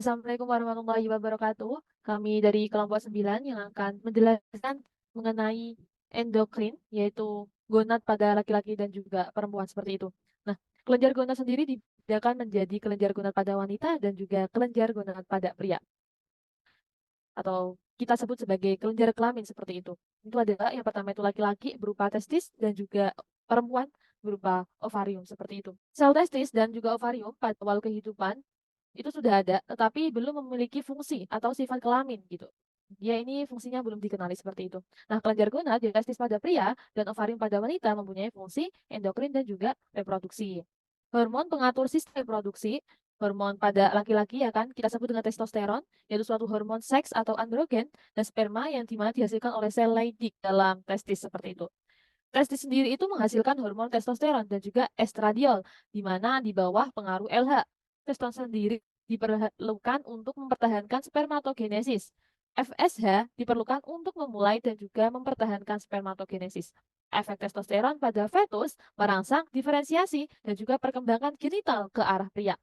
Assalamualaikum warahmatullahi wabarakatuh. Kami dari kelompok 9 yang akan menjelaskan mengenai endokrin, yaitu gonad pada laki-laki dan juga perempuan seperti itu. Nah, kelenjar gonad sendiri dibedakan menjadi kelenjar gonad pada wanita dan juga kelenjar gonad pada pria, atau kita sebut sebagai kelenjar kelamin seperti itu. Itu adalah yang pertama itu laki-laki berupa testis dan juga perempuan berupa ovarium seperti itu. Sel testis dan juga ovarium pada awal kehidupan itu sudah ada, tetapi belum memiliki fungsi atau sifat kelamin gitu. Dia ini fungsinya belum dikenali seperti itu. Nah, kelenjar gonad, testis pada pria dan ovarium pada wanita mempunyai fungsi endokrin dan juga reproduksi. Hormon pengatur sistem reproduksi, hormon pada laki-laki ya kan, kita sebut dengan testosteron, yaitu suatu hormon seks atau androgen, dan sperma yang dimana dihasilkan oleh sel Leydig dalam testis seperti itu. Testis sendiri itu menghasilkan hormon testosteron dan juga estradiol, di mana di bawah pengaruh LH. Testosteron sendiri diperlukan untuk mempertahankan spermatogenesis. FSH diperlukan untuk memulai dan juga mempertahankan spermatogenesis. Efek testosteron pada fetus merangsang diferensiasi dan juga perkembangan genital ke arah pria.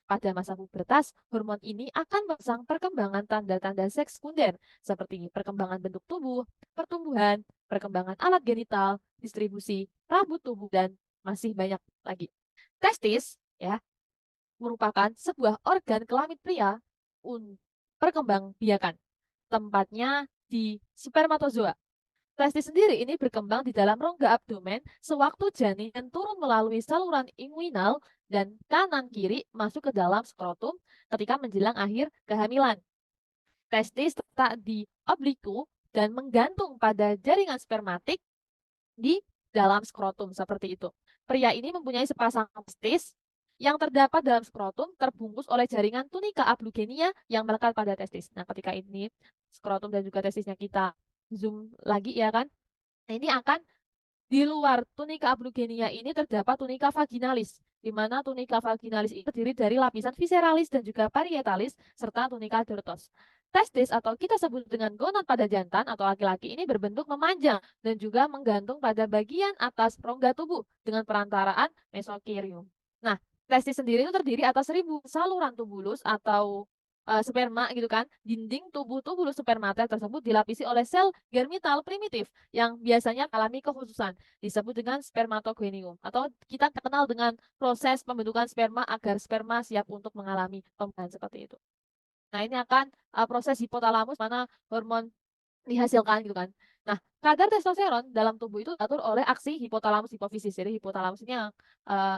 Pada masa pubertas, hormon ini akan merangsang perkembangan tanda-tanda seks sekunder seperti perkembangan bentuk tubuh, pertumbuhan, perkembangan alat genital, distribusi rambut tubuh, dan masih banyak lagi. Testis ya merupakan sebuah organ kelamin pria untuk perkembangbiakan. Tempatnya di spermatozoa. Testis sendiri ini berkembang di dalam rongga abdomen sewaktu janin turun melalui saluran inguinal dan kanan kiri masuk ke dalam skrotum ketika menjelang akhir kehamilan. Testis terletak di obliku dan menggantung pada jaringan spermatik di dalam skrotum seperti itu. Pria ini mempunyai sepasang testis yang terdapat dalam skrotum terbungkus oleh jaringan tunika ablugenia yang melekat pada testis. Nah, ketika ini skrotum dan juga testisnya kita zoom lagi ya kan. Nah, ini akan di luar tunika ablugenia ini terdapat tunika vaginalis, di mana tunika vaginalis ini terdiri dari lapisan visceralis dan juga parietalis serta tunika dertos. Testis atau kita sebut dengan gonad pada jantan atau laki-laki ini berbentuk memanjang dan juga menggantung pada bagian atas rongga tubuh dengan perantaraan mesokerium. Nah, testis sendiri itu terdiri atas 1000 saluran tubulus atau sperma gitu kan. Dinding tubuh tubulus spermata tersebut dilapisi oleh sel germital primitif yang biasanya alami kekhususan disebut dengan spermatogenium atau kita kenal dengan proses pembentukan sperma agar sperma siap untuk mengalami pembuahan seperti itu. Nah, ini akan proses hipotalamus mana hormon dihasilkan gitu kan. Nah, kadar testosteron dalam tubuh itu diatur oleh aksi hipotalamus hipofisis. Jadi hipotalamus ini yang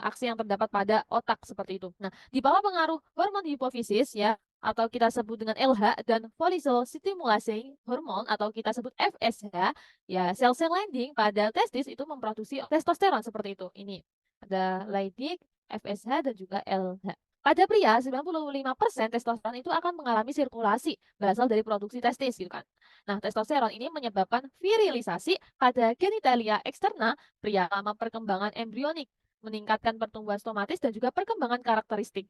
aksi yang terdapat pada otak seperti itu. Nah, di bawah pengaruh hormon hipofisis ya atau kita sebut dengan LH dan follicle stimulating hormone atau kita sebut FSH, ya sel-sel landing pada testis itu memproduksi testosteron seperti itu. Ini ada Leydig, FSH dan juga LH. Pada pria, 95% testosteron itu akan mengalami sirkulasi berasal dari produksi testis gitu kan. Nah, testosteron ini menyebabkan virilisasi pada genitalia eksterna pria selama perkembangan embrionik, meningkatkan pertumbuhan stomatis dan juga perkembangan karakteristik.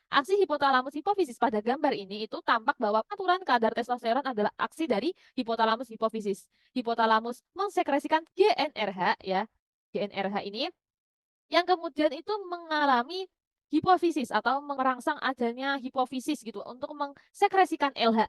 Aksi hipotalamus hipofisis pada gambar ini itu tampak bahwa pengaturan kadar testosteron adalah aksi dari hipotalamus hipofisis. Hipotalamus mensekresikan GnRH ya. GnRH ini yang kemudian itu mengalami hipofisis atau merangsang adanya hipofisis gitu untuk mengsekresikan LH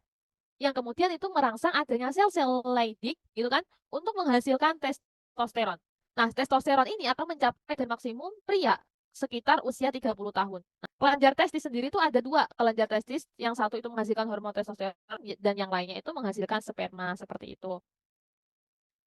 yang kemudian itu merangsang adanya sel-sel Leydig gitu kan untuk menghasilkan testosteron. Nah, testosteron ini akan mencapai dan maksimum pria sekitar usia 30 tahun. Nah, kelenjar testis sendiri itu ada dua kelenjar testis, yang satu itu menghasilkan hormon testosteron dan yang lainnya itu menghasilkan sperma seperti itu.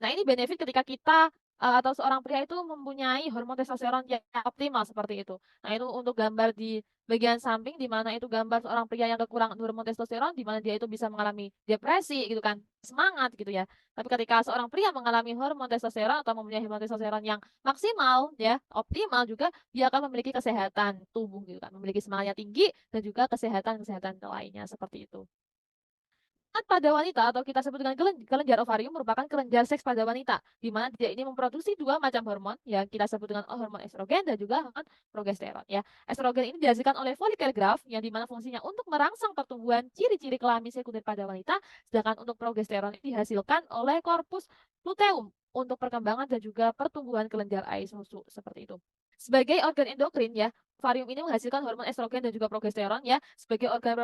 Nah, ini benefit ketika kita atau seorang pria itu mempunyai hormon testosteron yang optimal seperti itu. Nah, itu untuk gambar di bagian samping di mana itu gambar seorang pria yang kekurangan hormon testosteron di mana dia itu bisa mengalami depresi gitu kan, semangat gitu ya. Tapi ketika seorang pria mengalami hormon testosteron atau mempunyai hormon testosteron yang maksimal ya, optimal juga dia akan memiliki kesehatan tubuh gitu kan, memiliki semangat yang tinggi dan juga kesehatan-kesehatan lainnya seperti itu. Pada wanita atau kita sebut dengan kelenjar ovarium merupakan kelenjar seks pada wanita, di mana dia ini memproduksi dua macam hormon yang kita sebut dengan hormon estrogen dan juga hormon progesteron ya. Estrogen ini dihasilkan oleh folikel graf yang dimana fungsinya untuk merangsang pertumbuhan ciri-ciri kelamin sekunder pada wanita, sedangkan untuk progesteron ini dihasilkan oleh korpus luteum untuk perkembangan dan juga pertumbuhan kelenjar air susu seperti itu. Sebagai organ endokrin ya, ovarium ini menghasilkan hormon estrogen dan juga progesteron ya. Sebagai organ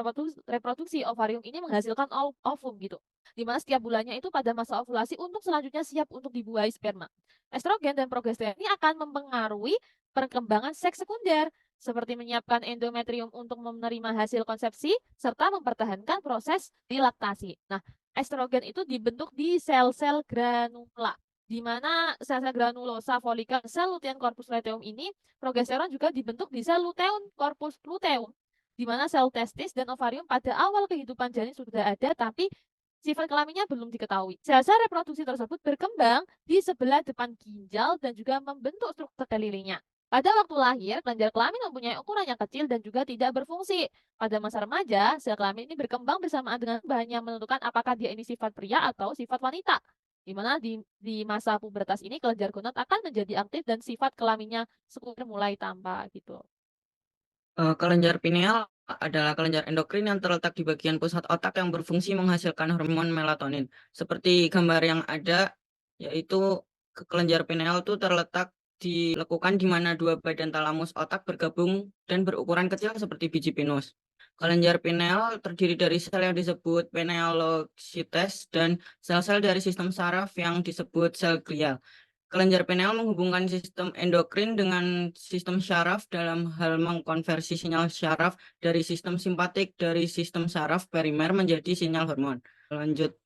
reproduksi, ovarium ini menghasilkan ovum gitu. Di mana setiap bulannya itu pada masa ovulasi untuk selanjutnya siap untuk dibuahi sperma. Estrogen dan progesteron ini akan mempengaruhi perkembangan seks sekunder seperti menyiapkan endometrium untuk menerima hasil konsepsi serta mempertahankan proses dilaktasi. Nah, estrogen itu dibentuk di sel-sel granula di mana sel-sel granulosa folikel sel lutein corpus luteum ini progesteron juga dibentuk di sel luteum corpus luteum di mana sel testis dan ovarium pada awal kehidupan janin sudah ada tapi sifat kelaminnya belum diketahui. Sel-sel reproduksi tersebut berkembang di sebelah depan ginjal dan juga membentuk struktur kelilingnya. Pada waktu lahir, kelenjar kelamin mempunyai ukuran yang kecil dan juga tidak berfungsi. Pada masa remaja, sel kelamin ini berkembang bersamaan dengan bahannya menentukan apakah dia ini sifat pria atau sifat wanita di mana di masa pubertas ini kelenjar gonad akan menjadi aktif dan sifat kelaminnya sekunder mulai tampak gitu. Kelenjar pineal adalah kelenjar endokrin yang terletak di bagian pusat otak yang berfungsi menghasilkan hormon melatonin. Seperti gambar yang ada, yaitu kelenjar pineal itu terletak di lekukan di mana dua badan talamus otak bergabung dan berukuran kecil seperti biji pinus. Kelenjar pineal terdiri dari sel yang disebut pinealocytes dan sel-sel dari sistem saraf yang disebut sel glial. Kelenjar pineal menghubungkan sistem endokrin dengan sistem syaraf dalam hal mengkonversi sinyal syaraf dari sistem simpatik dari sistem saraf perimer menjadi sinyal hormon. Lanjut.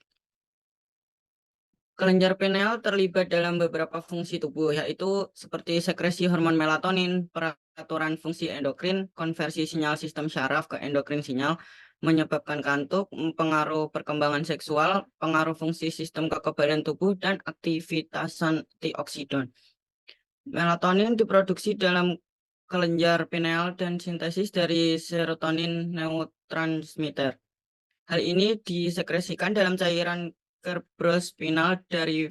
Kelenjar pineal terlibat dalam beberapa fungsi tubuh, yaitu seperti sekresi hormon melatonin, peraturan fungsi endokrin, konversi sinyal sistem syaraf ke endokrin sinyal, menyebabkan kantuk, pengaruh perkembangan seksual, pengaruh fungsi sistem kekebalan tubuh, dan aktivitas antioksidan. Melatonin diproduksi dalam kelenjar pineal dan sintesis dari serotonin neurotransmitter. Hal ini disekresikan dalam cairan cerebrospinal dari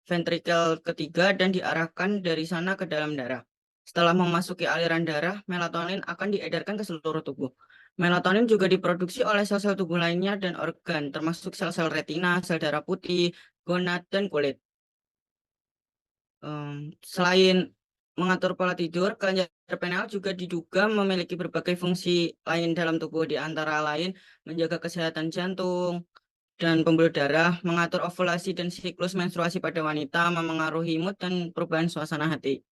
ventrikel ketiga dan diarahkan dari sana ke dalam darah. Setelah memasuki aliran darah, melatonin akan diedarkan ke seluruh tubuh. Melatonin juga diproduksi oleh sel-sel tubuh lainnya dan organ, termasuk sel-sel retina, sel darah putih, gonad, dan kulit. Selain mengatur pola tidur, kelenjar pineal juga diduga memiliki berbagai fungsi lain dalam tubuh, di antara lain menjaga kesehatan jantung dan pembuluh darah, mengatur ovulasi dan siklus menstruasi pada wanita, memengaruhi mood dan perubahan suasana hati.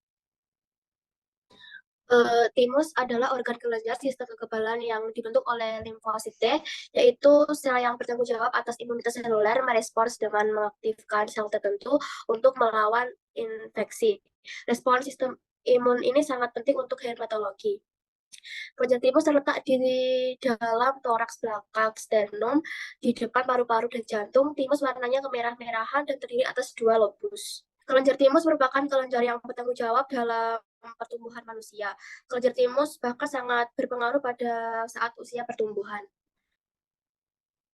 Timus adalah organ kelenjar sistem kekebalan yang dibentuk oleh limfosit T, yaitu sel yang bertanggung jawab atas imunitas seluler merespons dengan mengaktifkan sel tertentu untuk melawan infeksi. Respons sistem imun ini sangat penting untuk hematologi. Kelenjar timus terletak di dalam toraks belakang sternum, di depan paru-paru dan jantung. Timus warnanya kemerah-merahan dan terdiri atas dua lobus. Kelenjar timus merupakan kelenjar yang bertanggung jawab dalam pertumbuhan manusia. Kelenjar timus bahkan sangat berpengaruh pada saat usia pertumbuhan.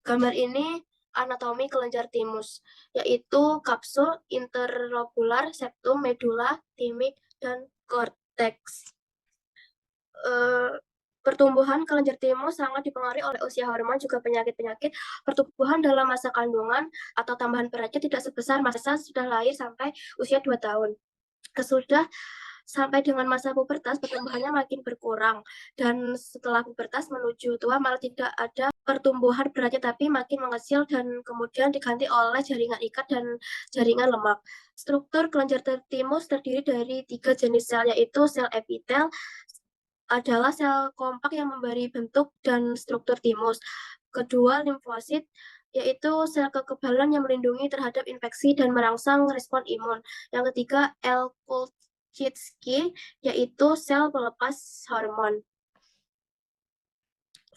Gambar ini anatomi kelenjar timus, yaitu kapsul, interlobular, septum, medula, timik, dan korteks. Pertumbuhan kelenjar timus sangat dipengaruhi oleh usia hormon juga penyakit-penyakit. Pertumbuhan dalam masa kandungan atau tambahan beratnya tidak sebesar masa sudah lahir sampai usia 2 tahun. Sesudah sampai dengan masa pubertas, pertumbuhannya makin berkurang. Dan setelah pubertas menuju tua malah tidak ada pertumbuhan beratnya tapi makin mengecil dan kemudian diganti oleh jaringan ikat dan jaringan lemak. Struktur kelenjar timus terdiri dari 3 jenis sel, yaitu sel epitel, adalah sel kompak yang memberi bentuk dan struktur timus. Kedua, limfosit, yaitu sel kekebalan yang melindungi terhadap infeksi dan merangsang respon imun. Yang ketiga, L-Pulchitsky, yaitu sel pelepas hormon.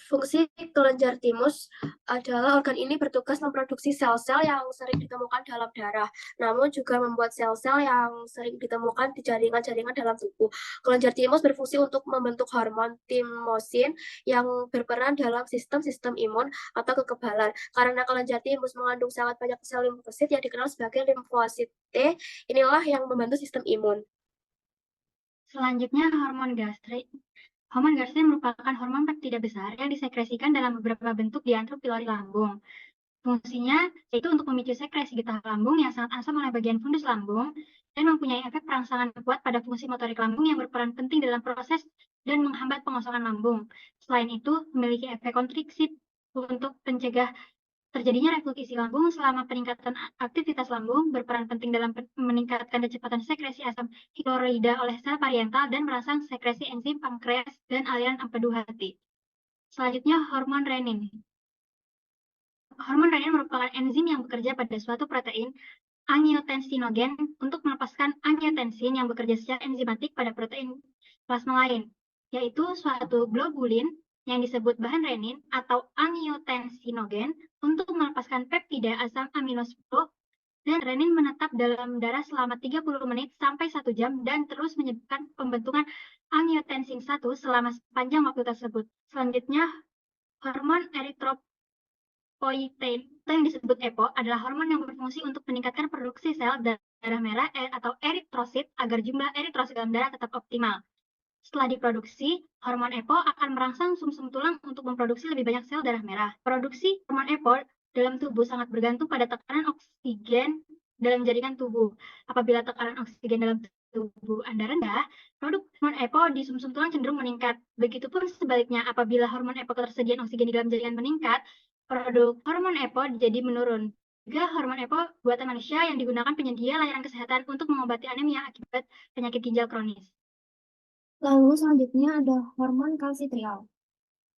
Fungsi kelenjar timus adalah organ ini bertugas memproduksi sel-sel yang sering ditemukan dalam darah, namun juga membuat sel-sel yang sering ditemukan di jaringan-jaringan dalam tubuh. Kelenjar timus berfungsi untuk membentuk hormon timosin yang berperan dalam sistem-sistem imun atau kekebalan. Karena kelenjar timus mengandung sangat banyak sel limfosit yang dikenal sebagai limfosit T, inilah yang membantu sistem imun. Selanjutnya, hormon gastrik. Hormon gastrik merupakan hormon peptida besar yang disekresikan dalam beberapa bentuk di antro pilori lambung. Fungsinya yaitu untuk memicu sekresi getah lambung yang sangat asam oleh bagian fundus lambung dan mempunyai efek perangsangan kuat pada fungsi motorik lambung yang berperan penting dalam proses dan menghambat pengosongan lambung. Selain itu, memiliki efek kontriksi untuk mencegah terjadinya reflux isi lambung selama peningkatan aktivitas lambung, berperan penting dalam meningkatkan kecepatan sekresi asam hyaluronida oleh sel parietal dan merangsang sekresi enzim pankreas dan aliran empedu hati. Selanjutnya, hormon renin. Hormon renin merupakan enzim yang bekerja pada suatu protein angiotensinogen untuk melepaskan angiotensin yang bekerja secara enzimatik pada protein plasma lain, yaitu suatu globulin yang disebut bahan renin atau angiotensinogen untuk melepaskan peptida asam amino 10, dan renin menetap dalam darah selama 30 menit sampai 1 jam dan terus menyebabkan pembentukan angiotensin 1 selama sepanjang waktu tersebut. Selanjutnya, hormon eritropoietin yang disebut EPO adalah hormon yang berfungsi untuk meningkatkan produksi sel darah merah atau eritrosit agar jumlah eritrosit dalam darah tetap optimal. Setelah diproduksi, hormon EPO akan merangsang sumsum tulang untuk memproduksi lebih banyak sel darah merah. Produksi hormon EPO dalam tubuh sangat bergantung pada tekanan oksigen dalam jaringan tubuh. Apabila tekanan oksigen dalam tubuh Anda rendah, produk hormon EPO di sumsum tulang cenderung meningkat. Begitupun sebaliknya, apabila hormon EPO ketersediaan oksigen di dalam jaringan meningkat, produk hormon EPO jadi menurun. Juga hormon EPO buatan manusia yang digunakan penyedia layanan kesehatan untuk mengobati anemia akibat penyakit ginjal kronis. Lalu selanjutnya ada hormon kalsitriol.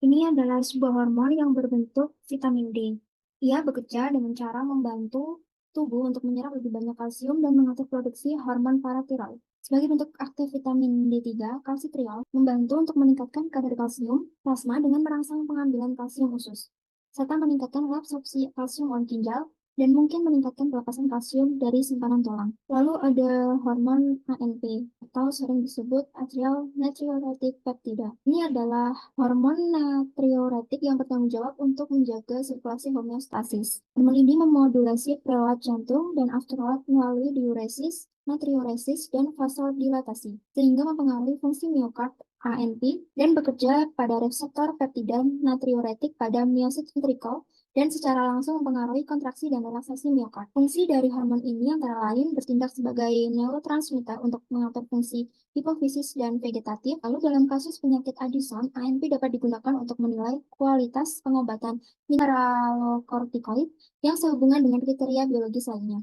Ini adalah sebuah hormon yang berbentuk vitamin D. Ia bekerja dengan cara membantu tubuh untuk menyerap lebih banyak kalsium dan mengatur produksi hormon paratiroid. Sebagai bentuk aktif vitamin D3, kalsitriol membantu untuk meningkatkan kadar kalsium plasma dengan merangsang pengambilan kalsium usus, serta meningkatkan reabsorpsi kalsium oleh ginjal dan mungkin meningkatkan pelepasan kalsium dari simpanan tulang. Lalu ada hormon ANP atau sering disebut atrial natriuretic peptida. Ini adalah hormon natriuretik yang bertanggung jawab untuk menjaga sirkulasi homeostasis. Hormon ini memodulasi prelat jantung dan afterlat melalui diuresis, natriuresis, dan vasodilatasi, sehingga mempengaruhi fungsi miokard ANP dan bekerja pada reseptor peptida natriuretik pada miosit ventricle dan secara langsung mempengaruhi kontraksi dan relaksasi miokard. Fungsi dari hormon ini antara lain bertindak sebagai neurotransmitter untuk mengatur fungsi hipofisis dan vegetatif. Lalu dalam kasus penyakit Addison, ANP dapat digunakan untuk menilai kualitas pengobatan mineralokortikoid yang sehubungan dengan kriteria biologis lainnya.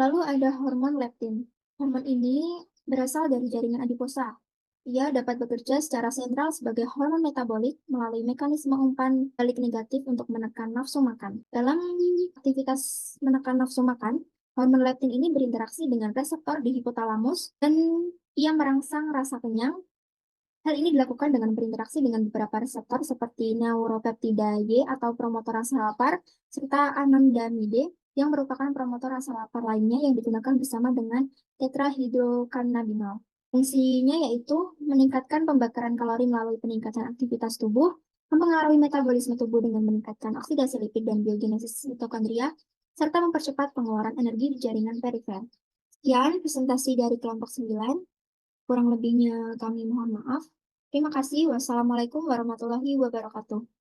Lalu ada hormon leptin. Hormon ini berasal dari jaringan adiposa. Ia dapat bekerja secara sentral sebagai hormon metabolik melalui mekanisme umpan balik negatif untuk menekan nafsu makan. Dalam aktivitas menekan nafsu makan, hormon leptin ini berinteraksi dengan reseptor di hipotalamus dan ia merangsang rasa kenyang. Hal ini dilakukan dengan berinteraksi dengan beberapa reseptor seperti neuropeptida Y atau promotor rasa lapar, serta anandamide yang merupakan promotor rasa lapar lainnya yang digunakan bersama dengan tetrahidrokannabinol. Fungsinya yaitu meningkatkan pembakaran kalori melalui peningkatan aktivitas tubuh, mempengaruhi metabolisme tubuh dengan meningkatkan oksidasi lipid dan biogenesis mitokondria, serta mempercepat pengeluaran energi di jaringan perifer. Sekian presentasi dari kelompok 9. Kurang lebihnya kami mohon maaf. Terima kasih. Wassalamualaikum warahmatullahi wabarakatuh.